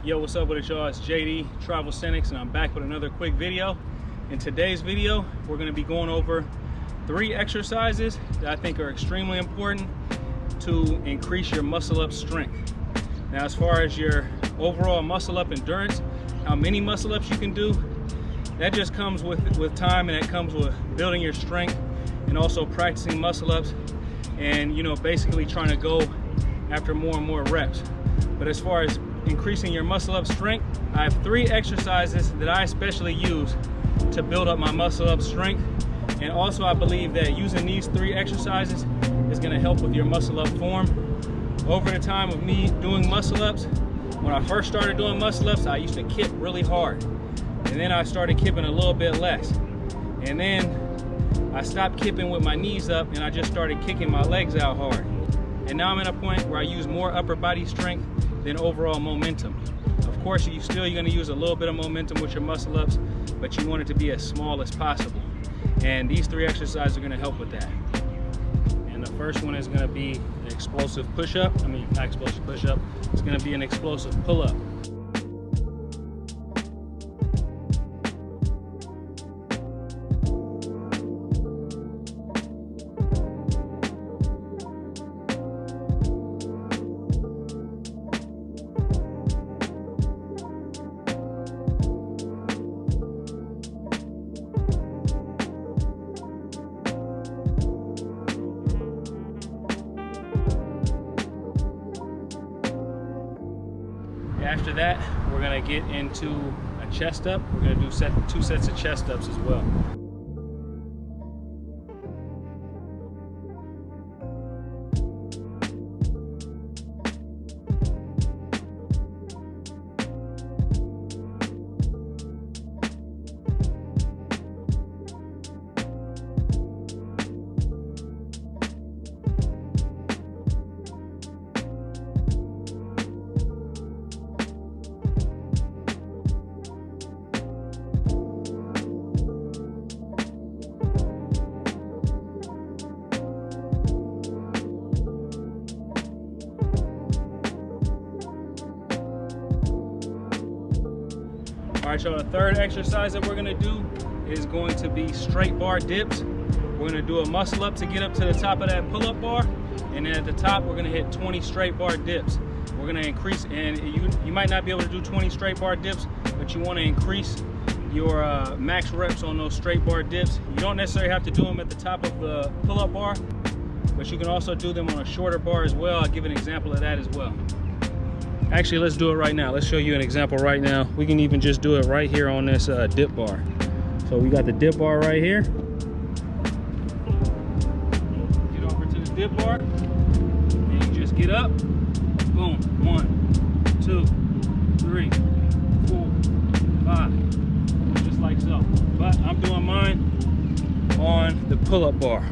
Yo, what's up with it, y'all? It's JD, Travelsthenix, and I'm back with another quick video. In today's video, we're going to be going over 3 exercises that I think are extremely important to increase your muscle up strength. Now, as far as your overall muscle up endurance, how many muscle ups you can do, that just comes with time, and it comes with building your strength and also practicing muscle ups and, you know, basically trying to go after more and more reps. But as far as increasing your muscle up strength, I have 3 exercises that I especially use to build up my muscle up strength. And also I believe that using these 3 exercises is going to help with your muscle up form. Over the time of me doing muscle ups, when I first started doing muscle ups, I used to kip really hard, and then I started kipping a little bit less, and then I stopped kipping with my knees up and I just started kicking my legs out hard. And now I'm at a point where I use more upper body strength than overall momentum. Of course, you're going to use a little bit of momentum with your muscle ups, but you want it to be as small as possible. And these 3 exercises are going to help with that. And the first one is going to be an explosive push-up. I mean, not explosive push-up. It's going to be an explosive pull-up. After that, we're going to get into a chest up. We're going to do 2 sets of chest ups as well. All right, y'all, the 3rd exercise that we're gonna do is going to be straight bar dips. We're gonna do a muscle up to get up to the top of that pull-up bar, and then at the top, we're gonna hit 20 straight bar dips. We're gonna increase, and you might not be able to do 20 straight bar dips, but you wanna increase your max reps on those straight bar dips. You don't necessarily have to do them at the top of the pull-up bar, but you can also do them on a shorter bar as well. I'll give an example of that as well. Actually, let's do it right now. Let's show you an example right now. We can even just do it right here on this dip bar. So we got the dip bar right here. Get over to the dip bar, and you just get up. Boom. 1, 2, 3, 4, 5. Just like so. But I'm doing mine on the pull-up bar.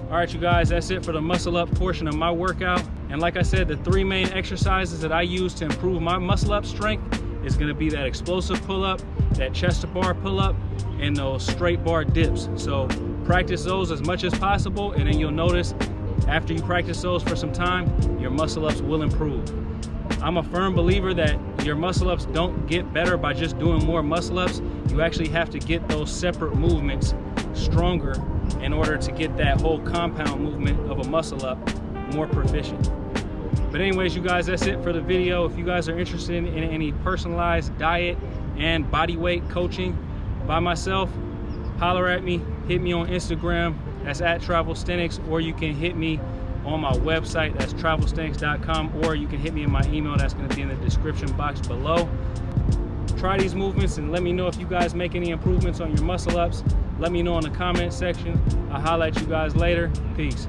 All right, you guys, that's it for the muscle up portion of my workout. And like I said, the 3 main exercises that I use to improve my muscle up strength is going to be that explosive pull up, that chest to bar pull up, and those straight bar dips. So practice those as much as possible, and then you'll notice after you practice those for some time, your muscle ups will improve. I'm a firm believer that your muscle ups don't get better by just doing more muscle ups. You actually have to get those separate movements stronger in order to get that whole compound movement of a muscle up more proficient. But anyways, you guys, that's it for the video. If you guys are interested in any personalized diet and body weight coaching by myself, holler at me, hit me on Instagram, that's at Travelsthenix, or you can hit me on my website, that's travelsthenix.com, or you can hit me in my email, that's going to be in the description box below. try these movements and let me know if you guys make any improvements on your muscle ups. Let me know in the comment section. I'll holler at you guys later. Peace.